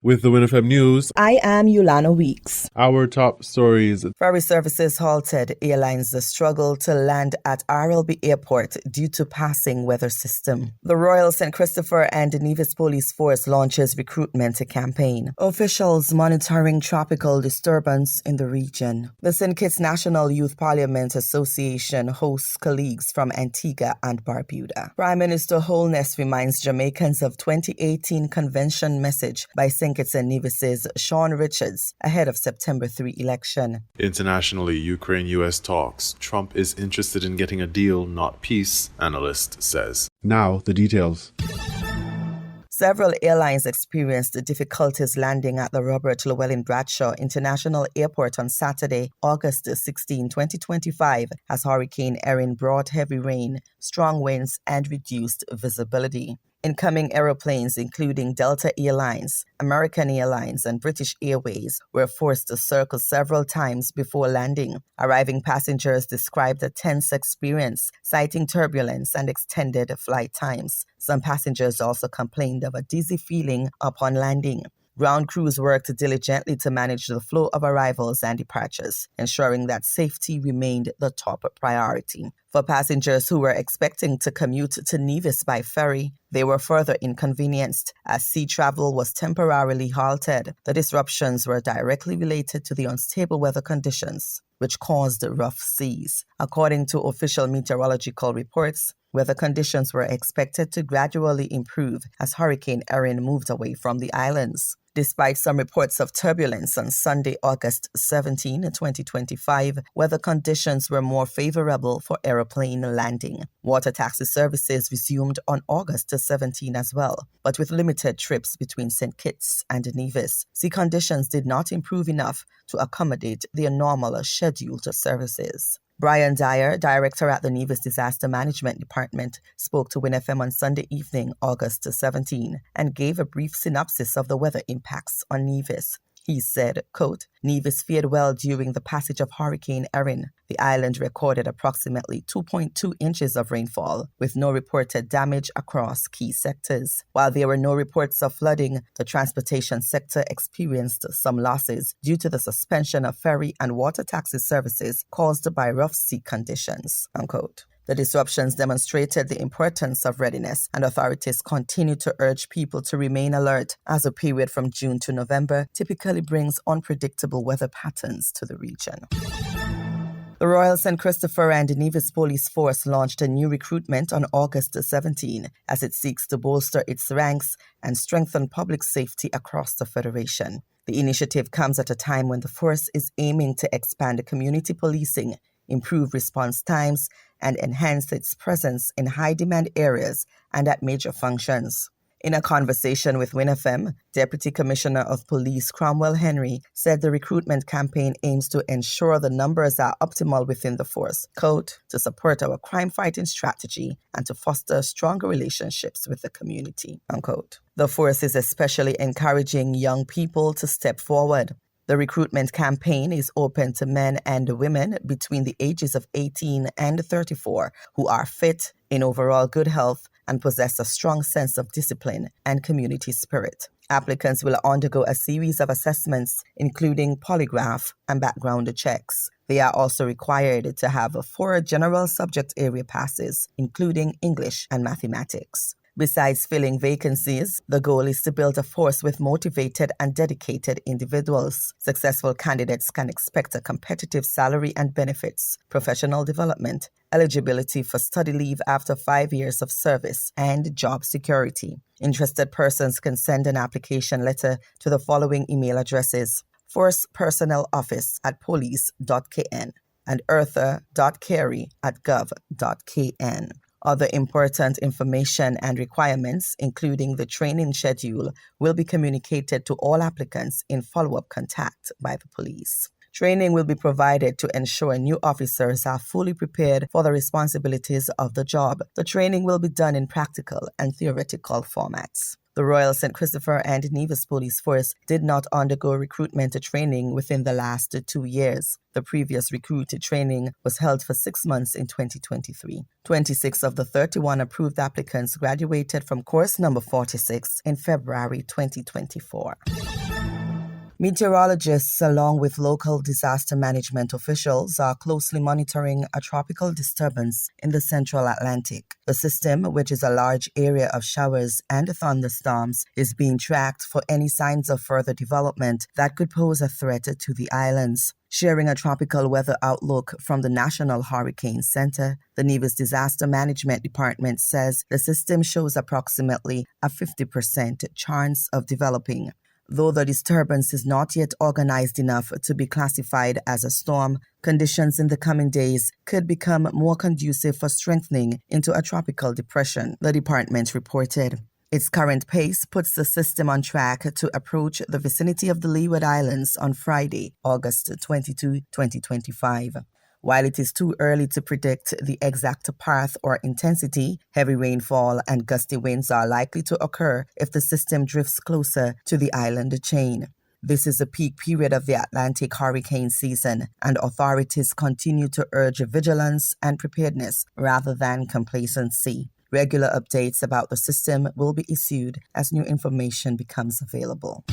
With the WINN FM News, I am Yulana Weeks. Our top stories. Ferry services halted. Airlines struggle to land at RLB Airport due to passing weather system. The Royal St. Christopher and Nevis Police Force launches recruitment campaign. Officials monitoring tropical disturbance in the region. The St. Kitts National Youth Parliament Association hosts colleagues from Antigua and Barbuda. Prime Minister Holness reminds Jamaicans of 2018 convention message by St. Kitts and Nevis's Sean Richards ahead of September 3 election. Internationally, Ukraine-US talks. Trump is interested in getting a deal, not peace, analyst says. Now, the details. Several airlines experienced difficulties landing at the Robert Llewellyn Bradshaw International Airport on Saturday, August 16, 2025, as Hurricane Erin brought heavy rain, strong winds, and reduced visibility. Incoming aeroplanes, including Delta Airlines, American Airlines, and British Airways, were forced to circle several times before landing. Arriving passengers described a tense experience, citing turbulence and extended flight times. Some passengers also complained of a dizzy feeling upon landing. Ground crews worked diligently to manage the flow of arrivals and departures, ensuring that safety remained the top priority. For passengers who were expecting to commute to Nevis by ferry, they were further inconvenienced as sea travel was temporarily halted. The disruptions were directly related to the unstable weather conditions, which caused rough seas. According to official meteorological reports, weather conditions were expected to gradually improve as Hurricane Erin moved away from the islands. Despite some reports of turbulence on Sunday, August 17, 2025, weather conditions were more favorable for aeroplane landing. Water taxi services resumed on August 17 as well, but with limited trips between St. Kitts and Nevis. Sea conditions did not improve enough to accommodate the normal scheduled services. Brian Dyer, director at the Nevis Disaster Management Department, spoke to WINN FM on Sunday evening, August 17, and gave a brief synopsis of the weather impacts on Nevis. He said, quote, Nevis fared well during the passage of Hurricane Erin. The island recorded approximately 2.2 inches of rainfall, with no reported damage across key sectors. While there were no reports of flooding, the transportation sector experienced some losses due to the suspension of ferry and water taxi services caused by rough sea conditions, unquote. The disruptions demonstrated the importance of readiness, and authorities continue to urge people to remain alert as the period from June to November typically brings unpredictable weather patterns to the region. The Royal St. Christopher and Nevis Police Force launched a new recruitment on August 17 as it seeks to bolster its ranks and strengthen public safety across the Federation. The initiative comes at a time when the force is aiming to expand community policing, improve response times, and enhance its presence in high-demand areas and at major functions. In a conversation with WINN FM, Deputy Commissioner of Police Cromwell Henry said the recruitment campaign aims to ensure the numbers are optimal within the force, quote, to support our crime-fighting strategy and to foster stronger relationships with the community, unquote. The force is especially encouraging young people to step forward. The recruitment campaign is open to men and women between the ages of 18 and 34 who are fit, in overall good health, and possess a strong sense of discipline and community spirit. Applicants will undergo a series of assessments, including polygraph and background checks. They are also required to have 4 general subject area passes, including English and mathematics. Besides filling vacancies, the goal is to build a force with motivated and dedicated individuals. Successful candidates can expect a competitive salary and benefits, professional development, eligibility for study leave after 5 years of service, and job security. Interested persons can send an application letter to the following email addresses: forcepersonneloffice@police.kn and eartha.carey@gov.kn. Other important information and requirements, including the training schedule, will be communicated to all applicants in follow-up contact by the police. Training will be provided to ensure new officers are fully prepared for the responsibilities of the job. The training will be done in practical and theoretical formats. The Royal St. Christopher and Nevis Police Force did not undergo recruitment training within the last 2 years. The previous recruit training was held for 6 months in 2023. 26 of the 31 approved applicants graduated from course number 46 in February 2024. Meteorologists, along with local disaster management officials, are closely monitoring a tropical disturbance in the central Atlantic. The system, which is a large area of showers and thunderstorms, is being tracked for any signs of further development that could pose a threat to the islands. Sharing a tropical weather outlook from the National Hurricane Center, the Nevis Disaster Management Department says the system shows approximately a 50% chance of developing. Though the disturbance is not yet organized enough to be classified as a storm, conditions in the coming days could become more conducive for strengthening into a tropical depression, the department reported. Its current pace puts the system on track to approach the vicinity of the Leeward Islands on Friday, August 22, 2025. While it is too early to predict the exact path or intensity, heavy rainfall and gusty winds are likely to occur if the system drifts closer to the island chain. This is the peak period of the Atlantic hurricane season, and authorities continue to urge vigilance and preparedness rather than complacency. Regular updates about the system will be issued as new information becomes available.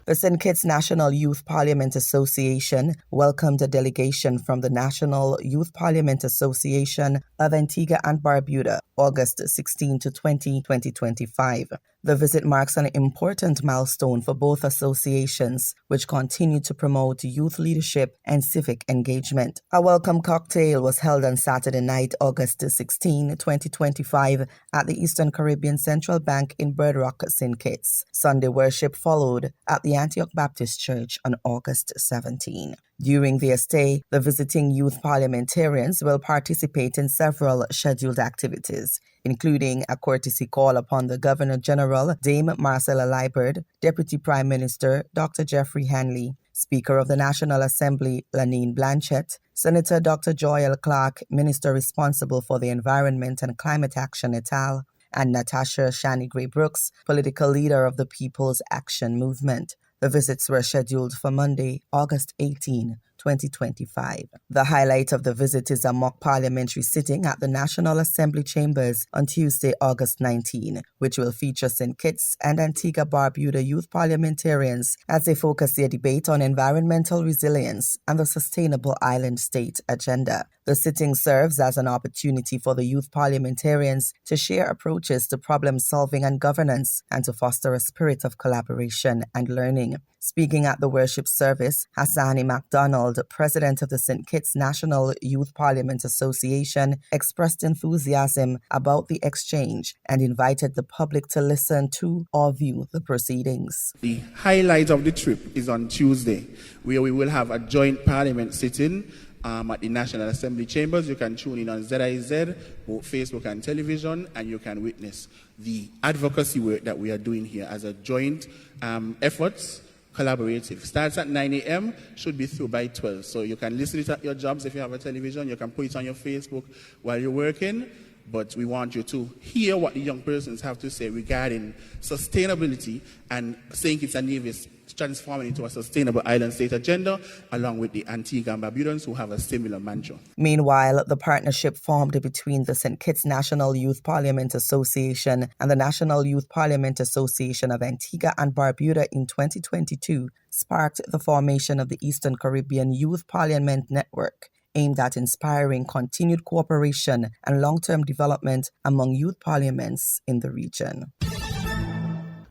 The St. Kitts National Youth Parliament Association welcomed a delegation from the National Youth Parliament Association of Antigua and Barbuda, August 16 to 20, 2025. The visit marks an important milestone for both associations, which continue to promote youth leadership and civic engagement. A welcome cocktail was held on Saturday night, August 16, 2025, at the Eastern Caribbean Central Bank in Bird Rock, St. Kitts. Sunday worship followed at the Antioch Baptist Church on August 17. During their stay, the visiting youth parliamentarians will participate in several scheduled activities, including a courtesy call upon the Governor-General, Dame Marcella Liburd, Deputy Prime Minister Dr. Jeffrey Hanley, Speaker of the National Assembly Lanine Blanchett, Senator Dr. Joel Clark, Minister responsible for the Environment and Climate Action et al., and Natasha Shani Gray Brooks, political leader of the People's Action Movement. The visits were scheduled for Monday, August 18, 2025. The highlight of the visit is a mock parliamentary sitting at the National Assembly Chambers on Tuesday, August 19, which will feature St. Kitts and Antigua Barbuda youth parliamentarians as they focus their debate on environmental resilience and the sustainable island state agenda. The sitting serves as an opportunity for the youth parliamentarians to share approaches to problem solving and governance and to foster a spirit of collaboration and learning. Speaking at the worship service, Hassani MacDonald, president of the St. Kitts National Youth Parliament Association, expressed enthusiasm about the exchange and invited the public to listen to or view the proceedings. The highlight of the trip is on Tuesday, where we will have a joint parliament sitting at the National Assembly Chambers. You can tune in on ZIZ, both Facebook and television, and you can witness the advocacy work that we are doing here as a joint efforts. Collaborative. Starts at 9 a.m., should be through by 12. So you can listen to it at your jobs if you have a television. You can put it on your Facebook while you're working. But we want you to hear what the young persons have to say regarding sustainability and St. Kitts and Nevis transforming into a sustainable island state agenda, along with the Antigua and Barbudans who have a similar mantra. Meanwhile, the partnership formed between the St. Kitts National Youth Parliament Association and the National Youth Parliament Association of Antigua and Barbuda in 2022 sparked the formation of the Eastern Caribbean Youth Parliament Network, aimed at inspiring continued cooperation and long-term development among youth parliaments in the region.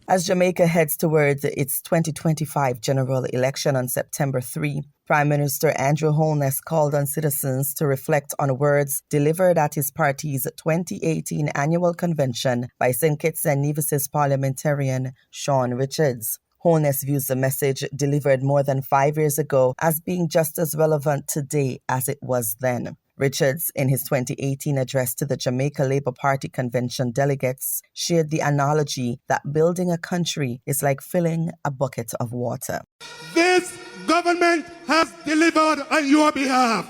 As Jamaica heads towards its 2025 general election on September 3, Prime Minister Andrew Holness called on citizens to reflect on words delivered at his party's 2018 annual convention by St. Kitts and Nevis's parliamentarian Sean Richards. Holness views the message delivered more than 5 years ago as being just as relevant today as it was then. Richards, in his 2018 address to the Jamaica Labour Party convention delegates, shared the analogy that building a country is like filling a bucket of water. This government has delivered on your behalf.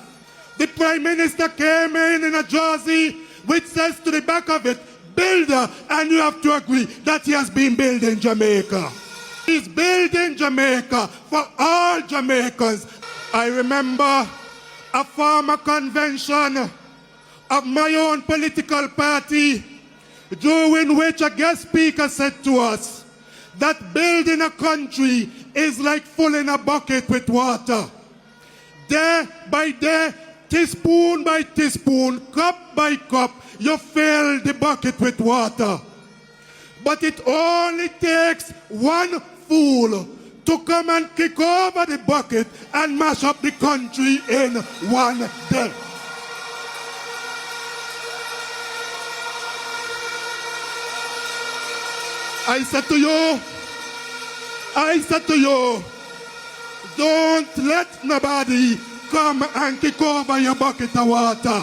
The Prime Minister came in a jersey which says to the back of it, builder, and you have to agree that he has been building Jamaica. He's building Jamaica for all Jamaicans. I remember a former convention of my own political party, during which a guest speaker said to us that building a country is like filling a bucket with water. Day by day, teaspoon by teaspoon, cup by cup, you fill the bucket with water. But it only takes one fool to come and kick over the bucket and mash up the country in one day. I said to you, don't let nobody come and kick over your bucket of water.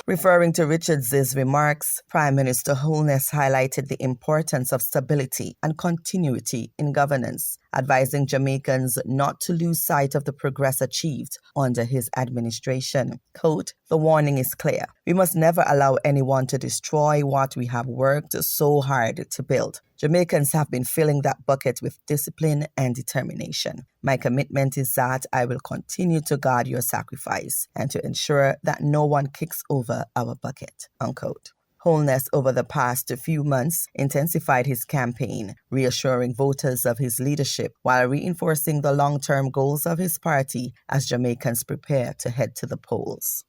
Referring to Richards' remarks, Prime Minister Holness highlighted the importance of stability and continuity in governance, advising Jamaicans not to lose sight of the progress achieved under his administration. Quote, "The warning is clear. We must never allow anyone to destroy what we have worked so hard to build. Jamaicans have been filling that bucket with discipline and determination. My commitment is that I will continue to guard your sacrifice and to ensure that no one kicks over our bucket." Unquote. Holness over the past few months intensified his campaign, reassuring voters of his leadership while reinforcing the long-term goals of his party as Jamaicans prepare to head to the polls.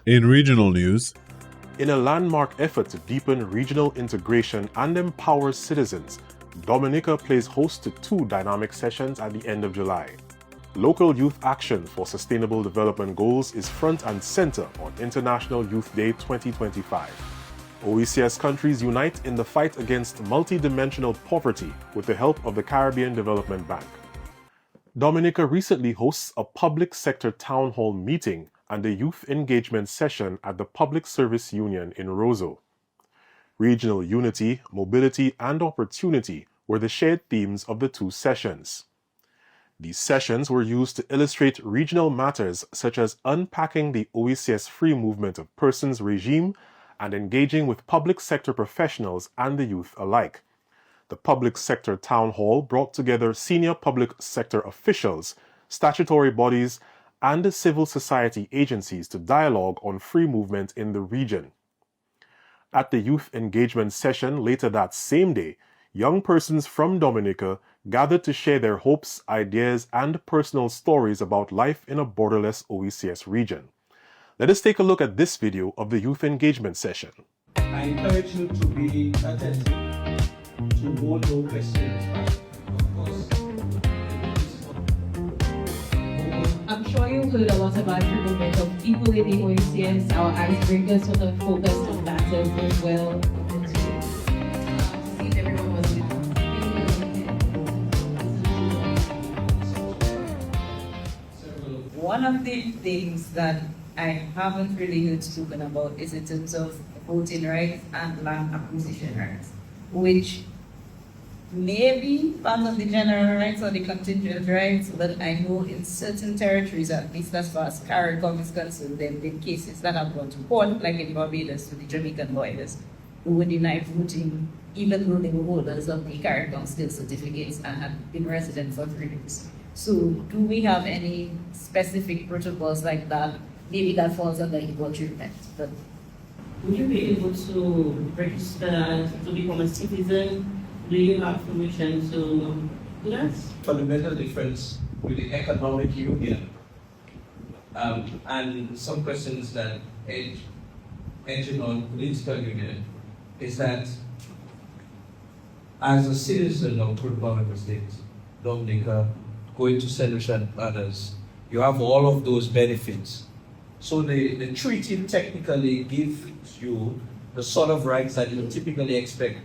In regional news, in a landmark effort to deepen regional integration and empower citizens, Dominica plays host to 2 dynamic sessions at the end of July. Local youth action for sustainable development goals is front and center on International Youth Day 2025. OECS countries unite in the fight against multidimensional poverty with the help of the Caribbean Development Bank. Dominica recently hosts a public sector town hall meeting and a youth engagement session at the Public Service Union in Roseau. Regional unity, mobility, and opportunity were the shared themes of the 2 sessions. These sessions were used to illustrate regional matters such as unpacking the OECS free movement of persons regime and engaging with public sector professionals and the youth alike. The Public Sector Town Hall brought together senior public sector officials, statutory bodies, and civil society agencies to dialogue on free movement in the region. At the youth engagement session later that same day, young persons from Dominica gathered to share their hopes, ideas, and personal stories about life in a borderless OECS region. Let us take a look at this video of the youth engagement session. I encourage you to be attentive to hold no questions. Of course, I'm sure you've heard a lot about the movement of people in the OECS. Our icebreakers sort of focused on that as well. One of the things that I haven't really heard spoken about is in terms of voting rights and land acquisition rights, which may be part of the general rights or the contingent rights, but I know in certain territories, at least as far as CARICOM is concerned, there have been cases that have gone to court, like in Barbados with the Jamaican lawyers, who were denied voting even though they were holders of the CARICOM still certificates and had been resident for 3 years. So do we have any specific protocols like that? Maybe that falls under equal treatment. But would you be able to register to become a citizen? Do you have permission to do that? Fundamental difference with the economic union and some questions that edging on political union is that as a citizen of Dominica State, Dominica, going to Celebration Others, you have all of those benefits. So the treaty technically gives you the sort of rights that you typically expect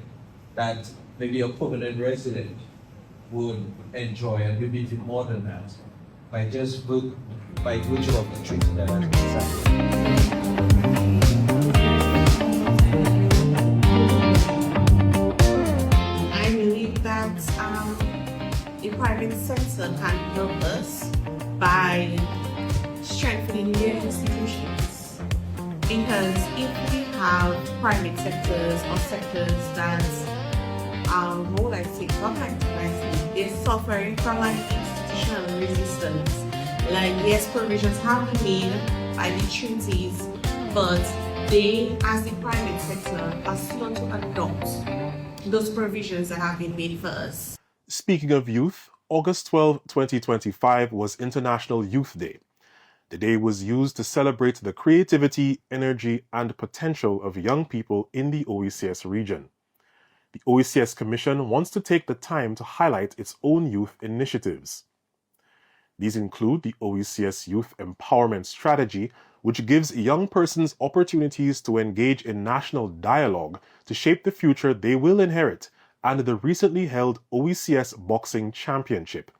that maybe a permanent resident would enjoy, and maybe even more than that, by virtue of the treaty that has been signed. I believe that the private sector can help us by strengthening their institutions Because if we have private sectors or sectors that are more like say government, they're suffering from an institutional resistance. Like yes, provisions have been made by the treaties, but they, as the private sector, are slow to adopt those provisions that have been made for us. Speaking of youth, August 12, 2025 was International Youth Day. The day was used to celebrate the creativity, energy, and potential of young people in the OECS region. The OECS Commission wants to take the time to highlight its own youth initiatives. These include the OECS Youth Empowerment Strategy, which gives young persons opportunities to engage in national dialogue to shape the future they will inherit, and the recently held OECS Boxing Championship.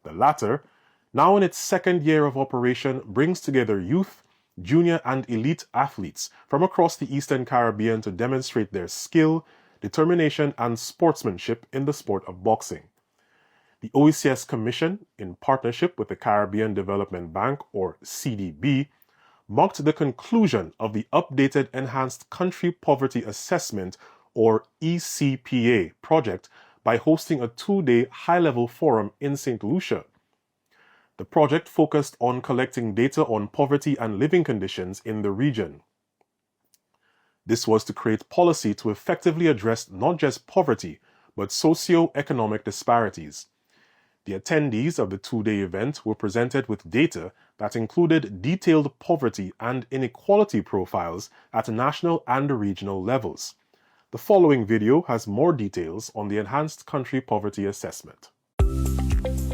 The latter, now in its second year of operation, brings together youth, junior, and elite athletes from across the Eastern Caribbean to demonstrate their skill, determination, and sportsmanship in the sport of boxing. The OECS Commission, in partnership with the Caribbean Development Bank, or CDB, marked the conclusion of the updated Enhanced Country Poverty Assessment, or ECPA, project by hosting a two-day high-level forum in St. Lucia. The project focused on collecting data on poverty and living conditions in the region. This was to create policy to effectively address not just poverty, but socio-economic disparities. The attendees of the two-day event were presented with data that included detailed poverty and inequality profiles at national and regional levels. The following video has more details on the Enhanced Country Poverty Assessment.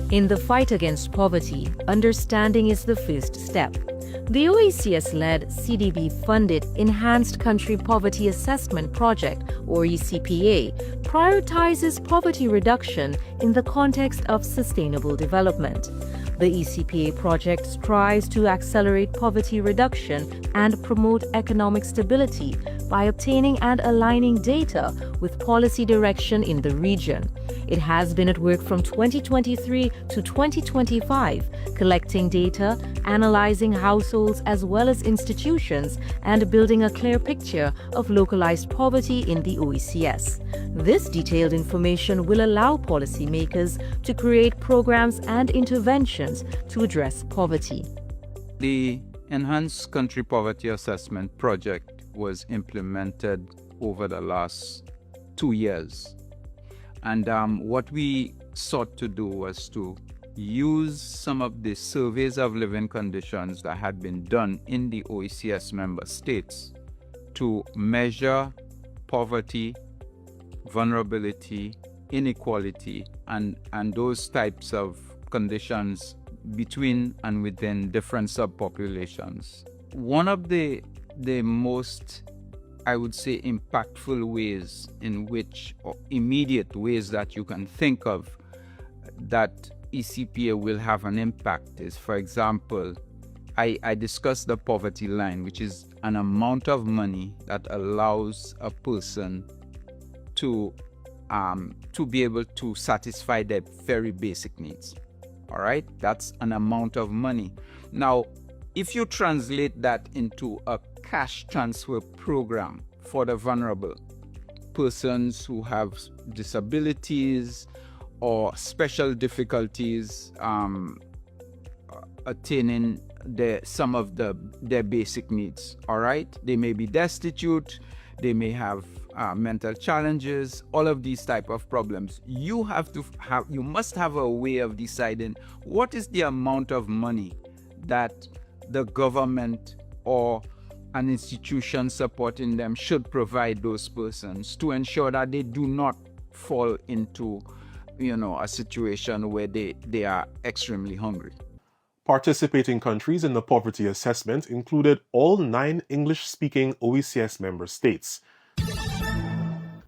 In the fight against poverty, understanding is the first step. The OECS-led CDB-funded Enhanced Country Poverty Assessment Project, or ECPA, prioritizes poverty reduction in the context of sustainable development. The ECPA project strives to accelerate poverty reduction and promote economic stability by obtaining and aligning data with policy direction in the region. It has been at work from 2023 to 2025, collecting data, analyzing households as well as institutions, and building a clear picture of localized poverty in the OECS. This detailed information will allow policymakers to create programs and interventions to address poverty. The Enhanced Country Poverty Assessment Project was implemented over the last 2 years. And what we sought to do was to use some of the surveys of living conditions that had been done in the OECS member states to measure poverty, vulnerability, inequality, and those types of conditions between and within different subpopulations. One of the most, I would say, impactful ways in which, or immediate ways that you can think of that ECPA will have an impact is, for example, I discussed the poverty line, which is an amount of money that allows a person to be able to satisfy their very basic needs. All right, that's an amount of money. Now, if you translate that into a cash transfer program for the vulnerable, persons who have disabilities or special difficulties attaining some of their basic needs, all right? They may be destitute, they may have mental challenges, all of these type of problems. You must have a way of deciding what is the amount of money that the government or an institution supporting them should provide those persons to ensure that they do not fall into, a situation where they are extremely hungry. Participating countries in the poverty assessment included all 9 English-speaking OECS member states.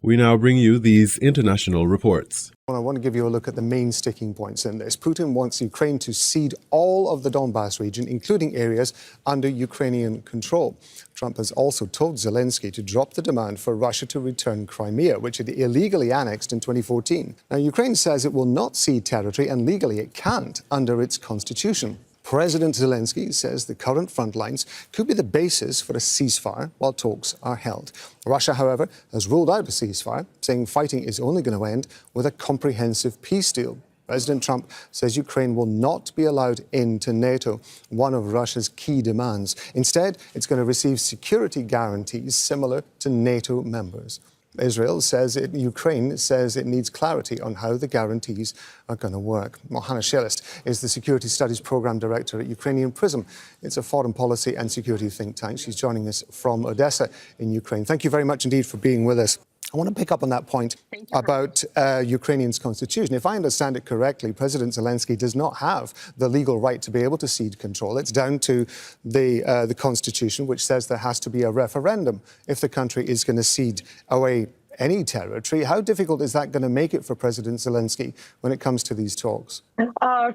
We now bring you these international reports. Well, I want to give you a look at the main sticking points in this. Putin wants Ukraine to cede all of the Donbas region, including areas under Ukrainian control. Trump has also told Zelensky to drop the demand for Russia to return Crimea, which it illegally annexed in 2014. Now, Ukraine says it will not cede territory, and legally it can't under its constitution. President Zelensky says the current front lines could be the basis for a ceasefire while talks are held. Russia, however, has ruled out a ceasefire, saying fighting is only going to end with a comprehensive peace deal. President Trump says Ukraine will not be allowed into NATO, one of Russia's key demands. Instead, it's going to receive security guarantees similar to NATO members. Ukraine says it needs clarity on how the guarantees are going to work. Hannah Shelist is the Security Studies Programme Director at Ukrainian Prism. It's a foreign policy and security think tank. She's joining us from Odessa in Ukraine. Thank you very much indeed for being with us. I want to pick up on that point about Ukrainian's constitution. If I understand it correctly, President Zelensky does not have the legal right to be able to cede control. It's down to the constitution, which says there has to be a referendum if the country is going to cede away any territory. How difficult is that going to make it for President Zelensky when it comes to these talks?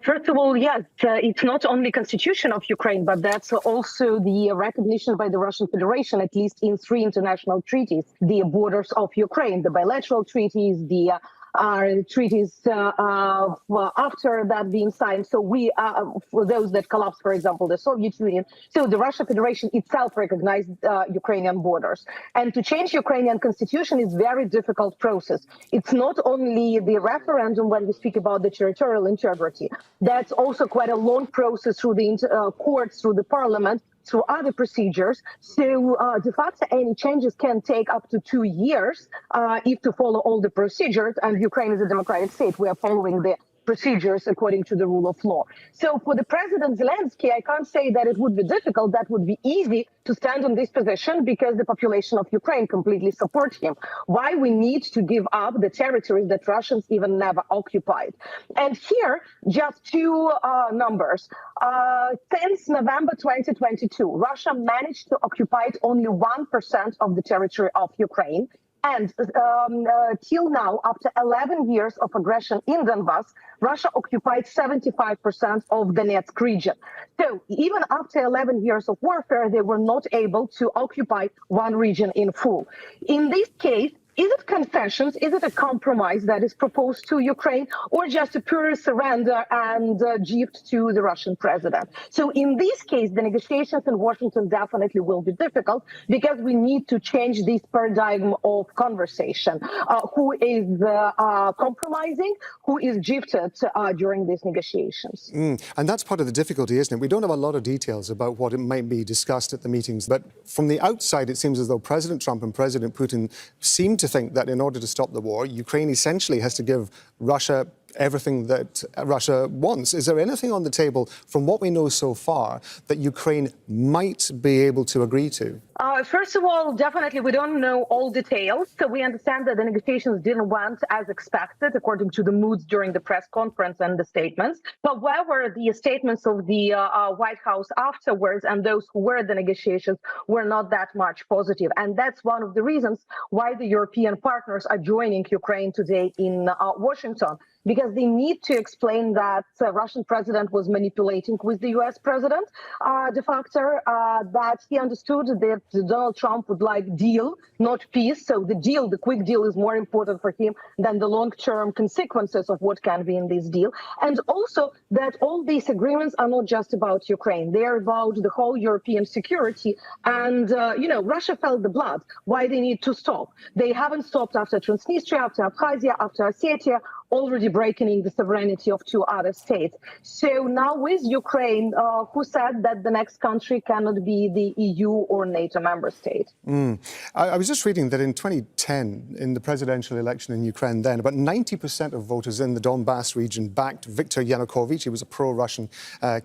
First of all, yes, it's not only constitution of Ukraine, but that's also the recognition by the Russian Federation, at least in 3 international treaties, the borders of Ukraine, the bilateral treaties, the treaties after that being signed. So we, for those that collapsed, for example, the Soviet Union, so the Russian Federation itself recognized Ukrainian borders. And to change Ukrainian constitution is a very difficult process. It's not only the referendum when we speak about the territorial integrity. That's also quite a long process through the courts, through the parliament, through other procedures. So de facto, any changes can take up to 2 years if to follow all the procedures. And Ukraine is a democratic state. We are following the procedures according to the rule of law. So for the President Zelensky, I can't say that it would be difficult. That would be easy to stand on this position because the population of Ukraine completely supports him. Why we need to give up the territories that Russians even never occupied. And here, just 2 numbers. Since November 2022, Russia managed to occupy only 1% of the territory of Ukraine. And till now, after 11 years of aggression in Donbass, Russia occupied 75% of Donetsk region. So even after 11 years of warfare, they were not able to occupy one region in full. In this case, is it concessions? Is it a compromise that is proposed to Ukraine, or just a pure surrender and gift to the Russian president? So in this case, the negotiations in Washington definitely will be difficult because we need to change this paradigm of conversation. Who is compromising? Who is gifted during these negotiations? And that's part of the difficulty, isn't it? We don't have a lot of details about what it might be discussed at the meetings, but from the outside, it seems as though President Trump and President Putin seem to think that in order to stop the war, Ukraine essentially has to give Russia everything that Russia wants. Is there anything on the table from what we know so far that Ukraine might be able to agree to? First of all, definitely we don't know all details. So we understand that the negotiations didn't went as expected, according to the moods during the press conference and the statements. However, the statements of the White House afterwards and those who were at the negotiations were not that much positive. And that's one of the reasons why the European partners are joining Ukraine today in Washington, because they need to explain that the Russian president was manipulating with the U.S. president de facto, that he understood that Donald Trump would like deal, not peace. So the deal, the quick deal, is more important for him than the long-term consequences of what can be in this deal. And also that all these agreements are not just about Ukraine. They're about the whole European security. And, Russia felt the blood. Why they need to stop? They haven't stopped after Transnistria, after Abkhazia, after Ossetia, already breaking the sovereignty of 2 other states. So now with Ukraine, who said that the next country cannot be the EU or NATO member state? I was just reading that in 2010, in the presidential election in Ukraine then, about 90% of voters in the Donbass region backed Viktor Yanukovych. He was a pro-Russian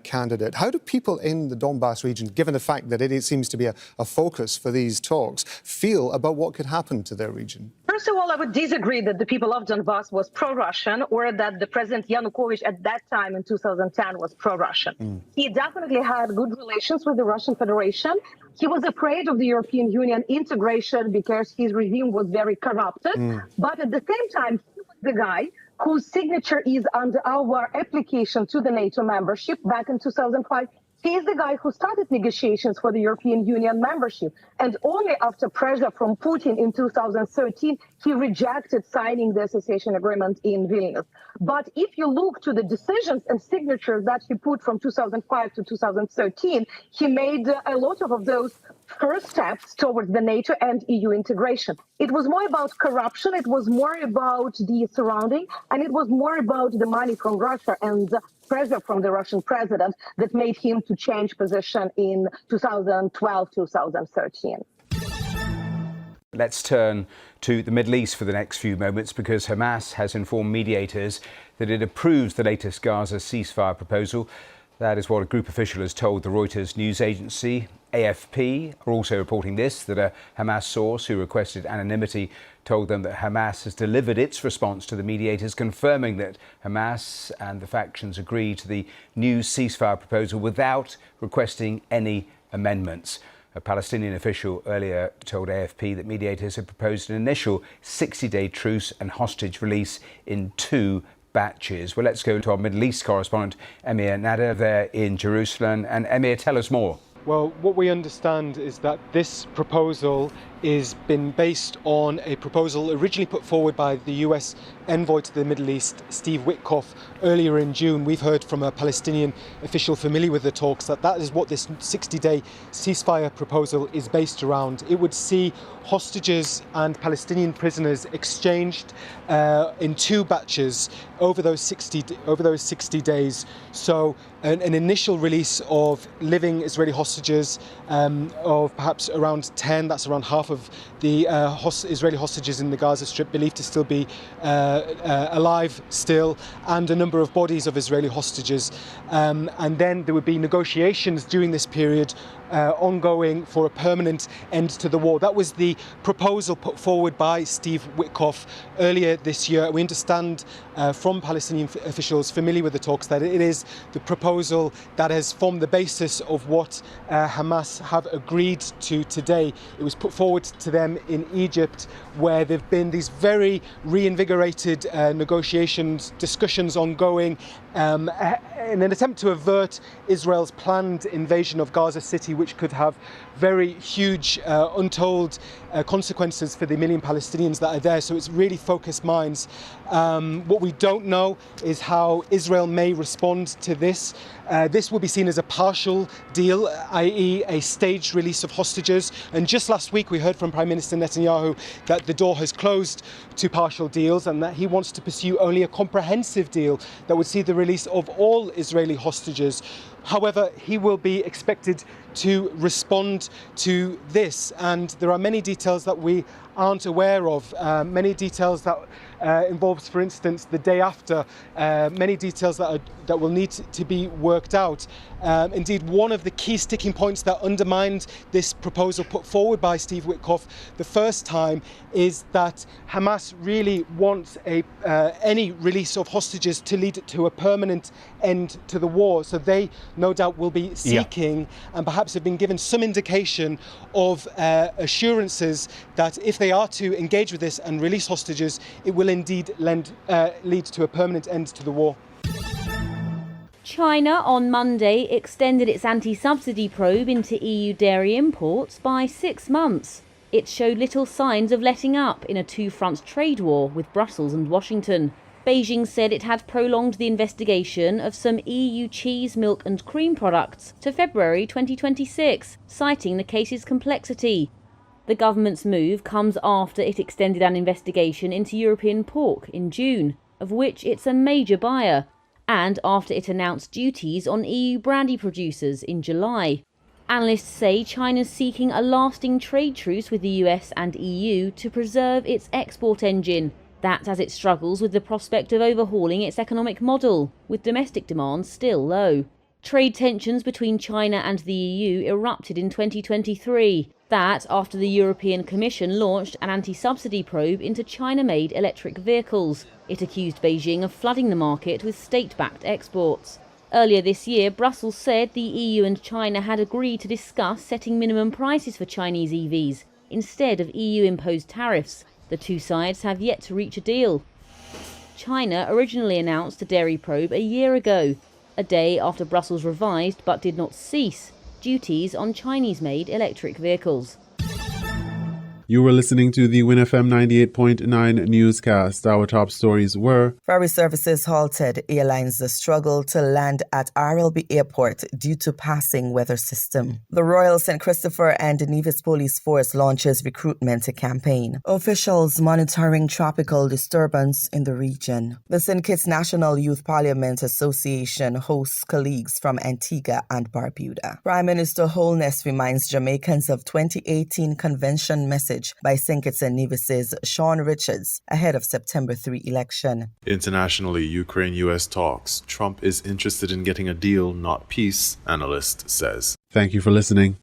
candidate. How do people in the Donbass region, given the fact that it seems to be a focus for these talks, feel about what could happen to their region? First of all, I would disagree that the people of Donbass was pro-Russian or that the President Yanukovych at that time in 2010 was pro-Russian. He definitely had good relations with the Russian Federation. He was afraid of the European Union integration because his regime was very corrupted. But at the same time, he was the guy whose signature is under our application to the NATO membership back in 2005. He is the guy who started negotiations for the European Union membership. And only after pressure from Putin in 2013, he rejected signing the association agreement in Vilnius. But if you look to the decisions and signatures that he put from 2005 to 2013, he made a lot of those first steps towards the NATO and EU integration. It was more about corruption, it was more about the surrounding, and it was more about the money from Russia and pressure from the Russian president that made him to change position in 2012-2013. Let's turn to the Middle East for the next few moments, because Hamas has informed mediators that it approves the latest Gaza ceasefire proposal. That is what a group official has told the Reuters news agency. AFP are also reporting this, that a Hamas source who requested anonymity told them that Hamas has delivered its response to the mediators, confirming that Hamas and the factions agree to the new ceasefire proposal without requesting any amendments. A Palestinian official earlier told AFP that mediators had proposed an initial 60-day truce and hostage release in 2 batches. Well, let's go to our Middle East correspondent, Emir Nader, there in Jerusalem. And Emir, tell us more. Well, what we understand is that this proposal is been based on a proposal originally put forward by the US envoy to the Middle East, Steve Witkoff, earlier in June. We've heard from a Palestinian official familiar with the talks that is what this 60-day ceasefire proposal is based around. It would see hostages and Palestinian prisoners exchanged in 2 batches over those 60 days. So an initial release of living Israeli hostages of perhaps around 10, that's around half of the Israeli hostages in the Gaza Strip believed to still be alive still, and a number of bodies of Israeli hostages. And then there would be negotiations during this period ongoing for a permanent end to the war. That was the proposal put forward by Steve Witkoff earlier this year. We understand from Palestinian officials familiar with the talks that it is the proposal that has formed the basis of what Hamas have agreed to today. It was put forward to them in Egypt, where there have been these very reinvigorated negotiations, discussions ongoing in an attempt to avert Israel's planned invasion of Gaza City, which could have very huge, untold consequences for the million Palestinians that are there. So it's really focused minds. What we don't know is how Israel may respond to this. This will be seen as a partial deal, i.e. a staged release of hostages. And just last week we heard from Prime Minister Netanyahu that the door has closed to partial deals and that he wants to pursue only a comprehensive deal that would see the release of all Israeli hostages. However, he will be expected to respond to this, and there are many details that we aren't aware of, many details that involves, for instance, the day after, many details that will need to be worked out. Indeed, one of the key sticking points that undermined this proposal put forward by Steve Witkoff the first time is that Hamas really wants any release of hostages to lead to a permanent end to the war. So they, no doubt, will be seeking and perhaps have been given some indication of assurances that if they are to engage with this and release hostages, it will indeed lead to a permanent end to the war. China on Monday extended its anti-subsidy probe into EU dairy imports by 6 months. It showed little signs of letting up in a two-front trade war with Brussels and Washington. Beijing said it had prolonged the investigation of some EU cheese, milk and cream products to February 2026, citing the case's complexity. The government's move comes after it extended an investigation into European pork in June, of which it's a major buyer, and after it announced duties on EU brandy producers in July. Analysts say China's seeking a lasting trade truce with the US and EU to preserve its export engine. That's as it struggles with the prospect of overhauling its economic model, with domestic demand still low. Trade tensions between China and the EU erupted in 2023. That after the European Commission launched an anti-subsidy probe into China-made electric vehicles. It accused Beijing of flooding the market with state-backed exports. Earlier this year, Brussels said the EU and China had agreed to discuss setting minimum prices for Chinese EVs, instead of EU-imposed tariffs. The two sides have yet to reach a deal. China originally announced a dairy probe a year ago. a day after Brussels revised but did not cease duties on Chinese-made electric vehicles. You were listening to the WINN FM 98.9 newscast. Our top stories were: ferry services halted, airlines struggle to land at RLB Airport due to passing weather system. The Royal St. Christopher and Nevis Police Force launches recruitment campaign. Officials monitoring tropical disturbance in the region. The St. Kitts National Youth Parliament Association hosts colleagues from Antigua and Barbuda. Prime Minister Holness reminds Jamaicans of 2018 convention message by St. Kitts and Nevis's Sean Richards ahead of September 3 election. Internationally, Ukraine-US talks. Trump is interested in getting a deal, not peace, analyst says. Thank you for listening.